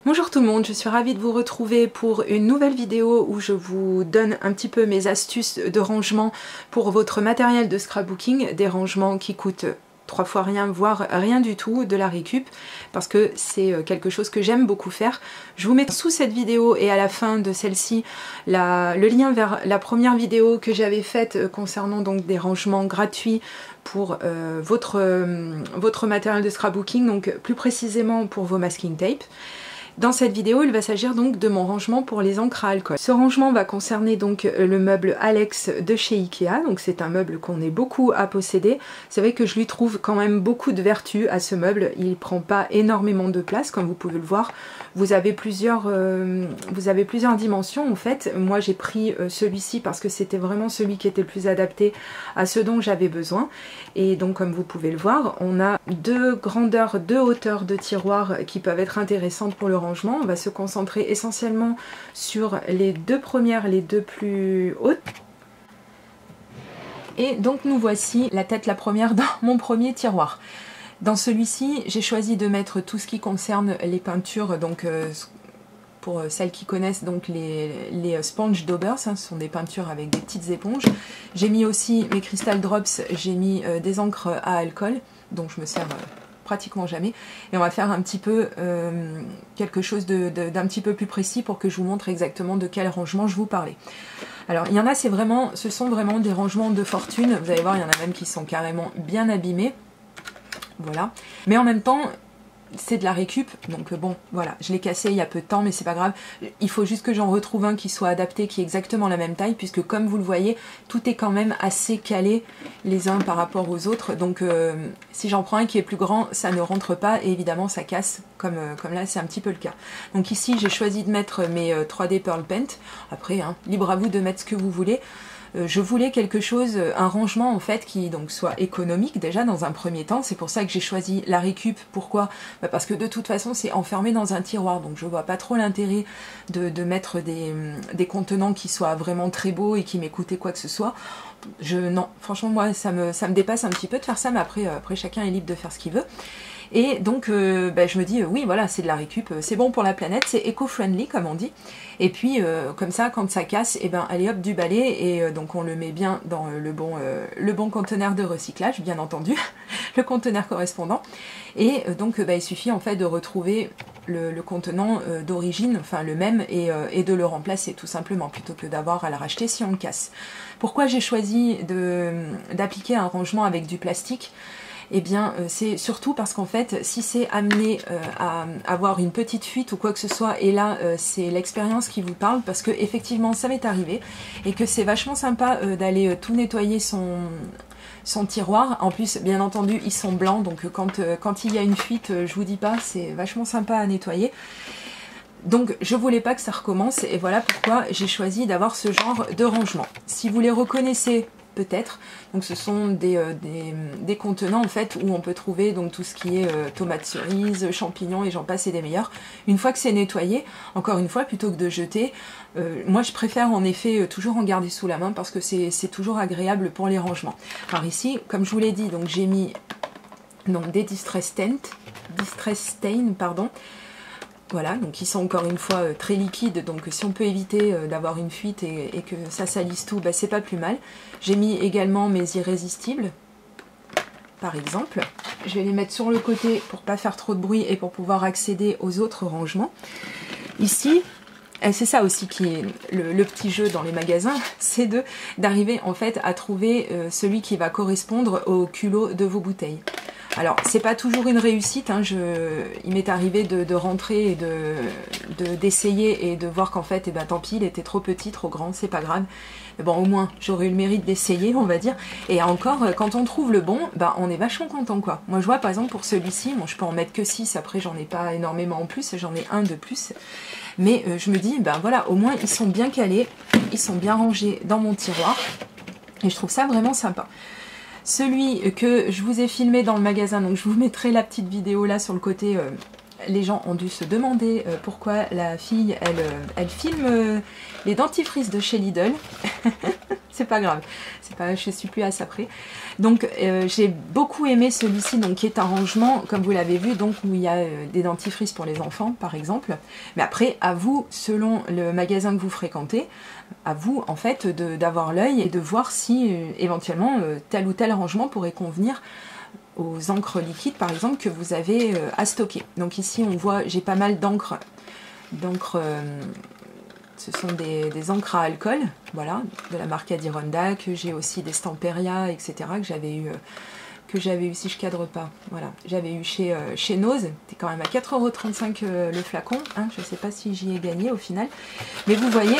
Bonjour tout le monde, je suis ravie de vous retrouver pour une nouvelle vidéo où je vous donne un petit peu mes astuces de rangement pour votre matériel de scrapbooking, des rangements qui coûtent 3 fois rien, voire rien du tout, de la récup, parce que c'est quelque chose que j'aime beaucoup faire. Je vous mets sous cette vidéo et à la fin de celle-ci le lien vers la première vidéo que j'avais faite concernant donc des rangements gratuits pour votre matériel de scrapbooking, donc plus précisément pour vos masking tapes. Dans cette vidéo, il va s'agir donc de mon rangement pour les encres à alcool. Ce rangement va concerner donc le meuble Alex de chez Ikea, donc c'est un meuble qu'on est beaucoup à posséder. C'est vrai que je lui trouve quand même beaucoup de vertus à ce meuble, il prend pas énormément de place comme vous pouvez le voir. Vous avez plusieurs dimensions en fait. Moi j'ai pris celui-ci parce que c'était vraiment celui qui était le plus adapté à ce dont j'avais besoin. Et donc comme vous pouvez le voir, on a deux grandeurs, deux hauteurs de tiroirs qui peuvent être intéressantes pour le rangement. On va se concentrer essentiellement sur les deux premières, les deux plus hautes. Et donc nous voici la tête la première dans mon premier tiroir. Dans celui-ci, j'ai choisi de mettre tout ce qui concerne les peintures, donc pour celles qui connaissent donc les sponge daubers, hein, ce sont des peintures avec des petites éponges. J'ai mis aussi mes crystal drops, j'ai mis des encres à alcool, dont je me sers pratiquement jamais, et on va faire un petit peu quelque chose d'un petit peu plus précis pour que je vous montre exactement de quel rangement je vous parlais. Alors il y en a, ce sont vraiment des rangements de fortune, vous allez voir, il y en a même qui sont carrément bien abîmés, voilà, mais en même temps c'est de la récup, donc bon voilà, je l'ai cassé il y a peu de temps mais c'est pas grave, il faut juste que j'en retrouve un qui soit adapté, qui est exactement la même taille, puisque comme vous le voyez, tout est quand même assez calé les uns par rapport aux autres, donc si j'en prends un qui est plus grand, ça ne rentre pas et évidemment ça casse, comme là c'est un petit peu le cas. Donc ici j'ai choisi de mettre mes 3D Pearl Paint, après hein, libre à vous de mettre ce que vous voulez. Je voulais quelque chose, un rangement en fait qui donc soit économique déjà dans un premier temps, c'est pour ça que j'ai choisi la récup. Pourquoi? Parce que de toute façon c'est enfermé dans un tiroir, donc je vois pas trop l'intérêt de mettre des contenants qui soient vraiment très beaux et qui m'aient coûté quoi que ce soit. Non, franchement moi ça me dépasse un petit peu de faire ça, mais après chacun est libre de faire ce qu'il veut. Et donc je me dis oui voilà, c'est de la récup, c'est bon pour la planète, c'est éco-friendly comme on dit. Et puis comme ça quand ça casse, et ben allez hop du balai, et donc on le met bien dans le bon conteneur de recyclage, bien entendu, le conteneur correspondant. Et donc il suffit en fait de retrouver le contenant d'origine, enfin le même, et de le remplacer tout simplement, plutôt que d'avoir à le racheter si on le casse. Pourquoi j'ai choisi d'appliquer un rangement avec du plastique? Eh bien c'est surtout parce qu'en fait si c'est amené à avoir une petite fuite ou quoi que ce soit, et là c'est l'expérience qui vous parle, parce que effectivement ça m'est arrivé et que c'est vachement sympa d'aller tout nettoyer son tiroir. En plus bien entendu ils sont blancs, donc quand il y a une fuite, je vous dis pas, c'est vachement sympa à nettoyer. Donc je voulais pas que ça recommence, et voilà pourquoi j'ai choisi d'avoir ce genre de rangement. Si vous les reconnaissez peut-être, donc ce sont des contenants en fait où on peut trouver donc tout ce qui est tomates cerises, champignons et j'en passe et des meilleurs. Une fois que c'est nettoyé, encore une fois, plutôt que de jeter, moi je préfère en effet toujours en garder sous la main, parce que c'est toujours agréable pour les rangements. Alors ici, comme je vous l'ai dit, donc j'ai mis donc des distress stain, pardon. Voilà, donc ils sont encore une fois très liquides, donc si on peut éviter d'avoir une fuite et que ça salisse tout, c'est pas plus mal. J'ai mis également mes irrésistibles, par exemple. Je vais les mettre sur le côté pour pas faire trop de bruit et pour pouvoir accéder aux autres rangements. Ici, c'est ça aussi qui est le petit jeu dans les magasins, c'est d'arriver en fait à trouver celui qui va correspondre au culot de vos bouteilles. Alors c'est pas toujours une réussite, hein, il m'est arrivé de rentrer et d'essayer et de voir qu'en fait, tant pis, il était trop petit, trop grand, c'est pas grave. Mais bon, au moins j'aurais eu le mérite d'essayer, on va dire. Et encore, quand on trouve le bon, on est vachement content quoi. Moi je vois par exemple pour celui-ci, bon je peux en mettre que 6, après j'en ai pas énormément en plus, j'en ai un de plus. Mais je me dis, voilà, au moins ils sont bien calés, ils sont bien rangés dans mon tiroir. Et je trouve ça vraiment sympa. Celui que je vous ai filmé dans le magasin, donc je vous mettrai la petite vidéo là sur le côté. Les gens ont dû se demander pourquoi la fille elle filme les dentifrices de chez Lidl. c'est pas grave, je suis plus à ça près. Donc j'ai beaucoup aimé celui-ci, donc qui est un rangement, comme vous l'avez vu, donc où il y a des dentifrices pour les enfants par exemple. Mais après, à vous, selon le magasin que vous fréquentez, à vous en fait d'avoir l'œil et de voir si éventuellement tel ou tel rangement pourrait convenir aux encres liquides par exemple que vous avez à stocker. Donc ici on voit, j'ai pas mal d'encre, ce sont des encres à alcool, voilà, de la marque Adirondack. J'ai aussi des Stamperia, etc. que j'avais eu, si je cadre pas, voilà, j'avais eu chez Nose, c'était quand même à 4,35 € le flacon, hein, je sais pas si j'y ai gagné au final, mais vous voyez,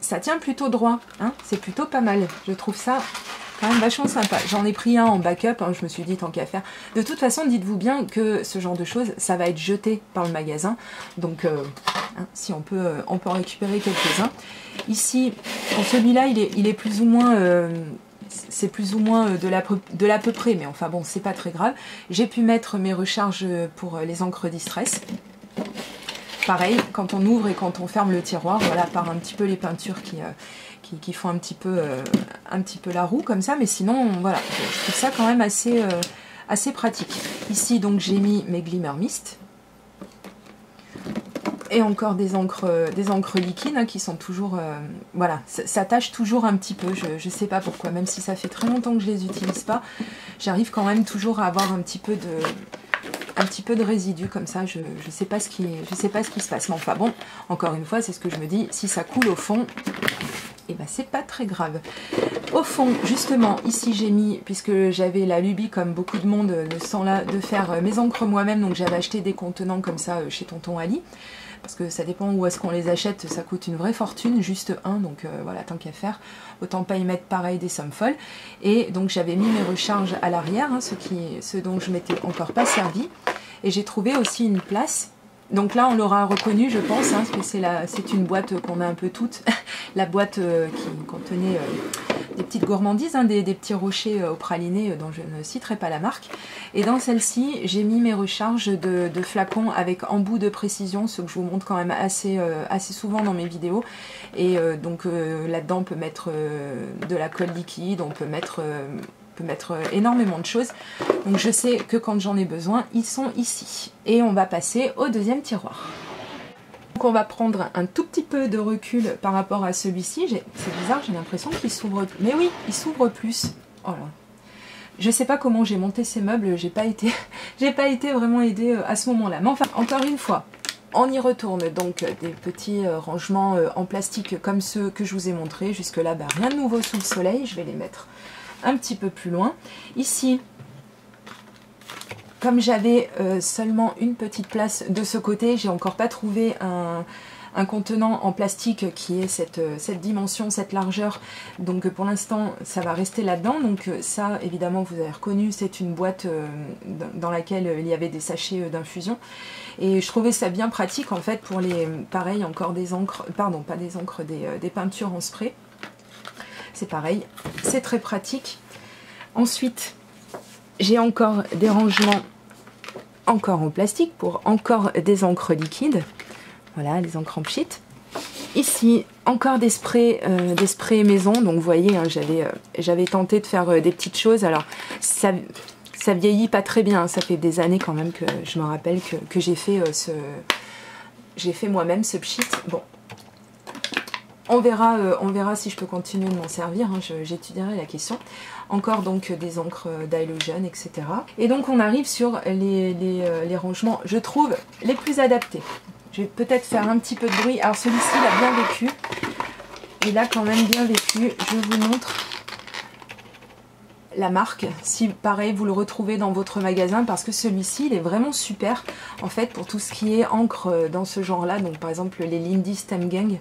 ça tient plutôt droit, hein, c'est plutôt pas mal, je trouve ça quand même vachement sympa. J'en ai pris un en backup, hein, je me suis dit tant qu'à faire. De toute façon, dites-vous bien que ce genre de choses, ça va être jeté par le magasin. Donc, hein, si on peut en récupérer quelques-uns. Ici, pour celui-là, il est plus ou moins... c'est plus ou moins de l'à peu près, mais enfin bon, c'est pas très grave. J'ai pu mettre mes recharges pour les encres Distress. Pareil, quand on ouvre et quand on ferme le tiroir, voilà, par un petit peu les peintures qui font un petit peu la roue comme ça, mais sinon voilà, je trouve ça quand même assez pratique. Ici donc j'ai mis mes Glimmer Mist et encore des encres liquides hein, qui sont toujours voilà, ça tâche toujours un petit peu, je sais pas pourquoi, même si ça fait très longtemps que je les utilise pas, j'arrive quand même toujours à avoir un petit peu de résidus comme ça, je sais pas ce qui se passe, mais enfin bon, encore une fois c'est ce que je me dis, si ça coule au fond, et ben c'est pas très grave. Au fond, justement, ici j'ai mis, puisque j'avais la lubie comme beaucoup de monde de ce temps-là, de faire mes encres moi-même, donc j'avais acheté des contenants comme ça chez Tonton Ali, parce que ça dépend où est-ce qu'on les achète, ça coûte une vraie fortune, juste un, donc voilà, tant qu'à faire, autant pas y mettre pareil des sommes folles. Et donc j'avais mis mes recharges à l'arrière, hein, ce dont je m'étais encore pas servi, et j'ai trouvé aussi une place. Donc là on l'aura reconnu je pense, hein, parce que c'est une boîte qu'on a un peu toutes, la boîte qui contenait des petites gourmandises, hein, des petits rochers au praliné dont je ne citerai pas la marque. Et dans celle-ci j'ai mis mes recharges de flacons avec embout de précision, ce que je vous montre quand même assez souvent dans mes vidéos. Et donc là-dedans on peut mettre de la colle liquide, on peut mettre énormément de choses, donc je sais que quand j'en ai besoin ils sont ici. Et on va passer au deuxième tiroir. Donc on va prendre un tout petit peu de recul par rapport à celui-ci. C'est bizarre, j'ai l'impression qu'il s'ouvre, mais oui, il s'ouvre plus. Oh là, je sais pas comment j'ai monté ces meubles, j'ai pas été vraiment aidée à ce moment-là, mais enfin encore une fois on y retourne. Donc des petits rangements en plastique comme ceux que je vous ai montrés jusque là, rien de nouveau sous le soleil. Je vais les mettre un petit peu plus loin. Ici, comme j'avais seulement une petite place de ce côté, j'ai encore pas trouvé un contenant en plastique qui ait cette dimension, cette largeur. Donc pour l'instant, ça va rester là-dedans. Donc ça, évidemment, vous avez reconnu, c'est une boîte dans laquelle il y avait des sachets d'infusion. Et je trouvais ça bien pratique en fait pour les, pareil, encore des encres, pardon, pas des encres, des peintures en spray. C'est pareil, c'est très pratique. Ensuite, j'ai encore des rangements encore en plastique pour encore des encres liquides. Voilà, les encres en pchit. Ici, encore des sprays maison. Donc vous voyez, hein, j'avais tenté de faire des petites choses. Alors, ça vieillit pas très bien. Ça fait des années quand même que je me rappelle que j'ai fait moi-même ce pchit. Bon. On verra si je peux continuer de m'en servir, hein, j'étudierai la question. Encore donc des encres d'Halogen, etc. Et donc on arrive sur les rangements, je trouve, les plus adaptés. Je vais peut-être faire un petit peu de bruit. Alors celui-ci, il a bien vécu. Il a quand même bien vécu. Je vous montre la marque, si pareil vous le retrouvez dans votre magasin, parce que celui-ci il est vraiment super en fait pour tout ce qui est encre dans ce genre là. Donc par exemple les Lindy Stem Gang,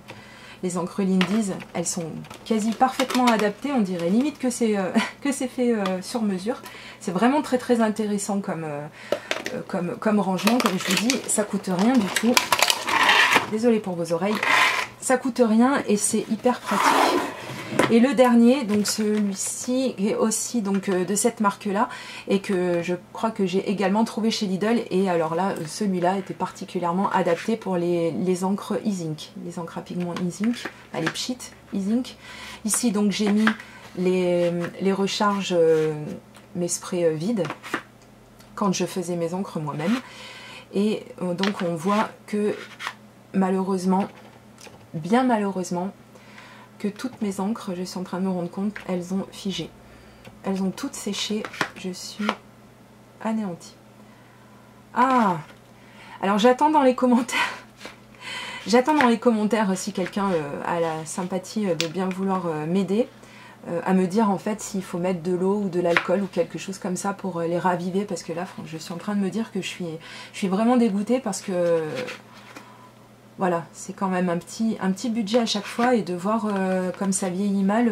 les encres Lindy's, elles sont quasi parfaitement adaptées, on dirait limite que c'est fait sur mesure. C'est vraiment très très intéressant comme rangement. Comme je vous dis, ça coûte rien du tout. Désolée pour vos oreilles. Ça coûte rien et c'est hyper pratique. Et le dernier, donc celui-ci est aussi donc de cette marque-là et que je crois que j'ai également trouvé chez Lidl. Et alors là, celui-là était particulièrement adapté pour les encres e-zinc, les encres à pigments e-zinc, les pchit e-zinc. Ici donc j'ai mis les recharges, mes sprays vides quand je faisais mes encres moi-même. Et donc on voit que malheureusement, bien malheureusement, que toutes mes encres, je suis en train de me rendre compte, elles ont figé. Elles ont toutes séché. Je suis anéantie. Ah! Alors j'attends dans les commentaires. J'attends dans les commentaires si quelqu'un a la sympathie de bien vouloir m'aider à me dire en fait s'il faut mettre de l'eau ou de l'alcool ou quelque chose comme ça pour les raviver, parce que là je suis en train de me dire que je suis vraiment dégoûtée parce que voilà, c'est quand même un petit budget à chaque fois, et de voir comme ça vieillit mal,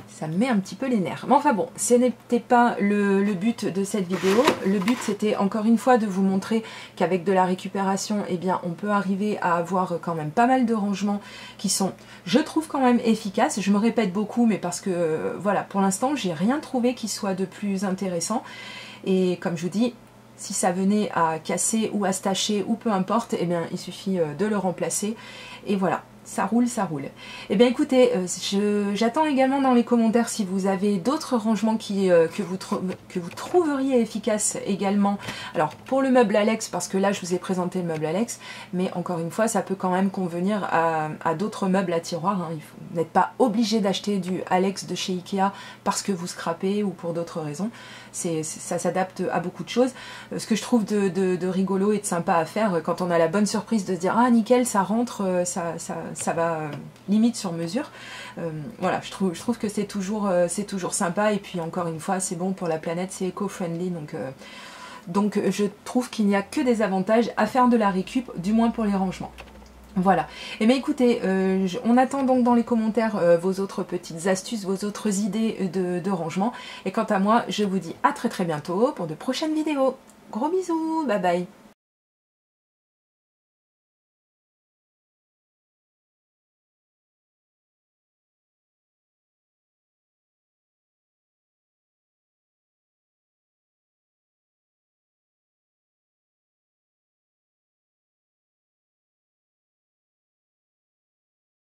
ça me met un petit peu les nerfs. Mais enfin bon, ce n'était pas le but de cette vidéo. Le but, c'était encore une fois de vous montrer qu'avec de la récupération, eh bien, on peut arriver à avoir quand même pas mal de rangements qui sont, je trouve, quand même efficaces. Je me répète beaucoup, mais parce que, voilà, pour l'instant, j'ai rien trouvé qui soit de plus intéressant. Et comme je vous dis, si ça venait à casser ou à se tacher ou peu importe, eh bien, il suffit de le remplacer. Et voilà. Ça roule, ça roule. Eh bien écoutez, j'attends également dans les commentaires si vous avez d'autres rangements que vous trouveriez efficaces également. Alors pour le meuble Alex, parce que là je vous ai présenté le meuble Alex, mais encore une fois ça peut quand même convenir à d'autres meubles à tiroir. Hein. Vous n'êtes pas obligé d'acheter du Alex de chez Ikea parce que vous scrapez ou pour d'autres raisons. Ça s'adapte à beaucoup de choses. Ce que je trouve de rigolo et de sympa à faire quand on a la bonne surprise de se dire ah nickel, ça rentre, ça va limite sur mesure. Voilà, je trouve que c'est toujours sympa, et puis encore une fois c'est bon pour la planète, c'est éco-friendly, donc je trouve qu'il n'y a que des avantages à faire de la récup, du moins pour les rangements. Voilà, et bien écoutez, on attend donc dans les commentaires vos autres petites astuces, vos autres idées de rangement, et quant à moi je vous dis à très bientôt pour de prochaines vidéos. Gros bisous, bye bye.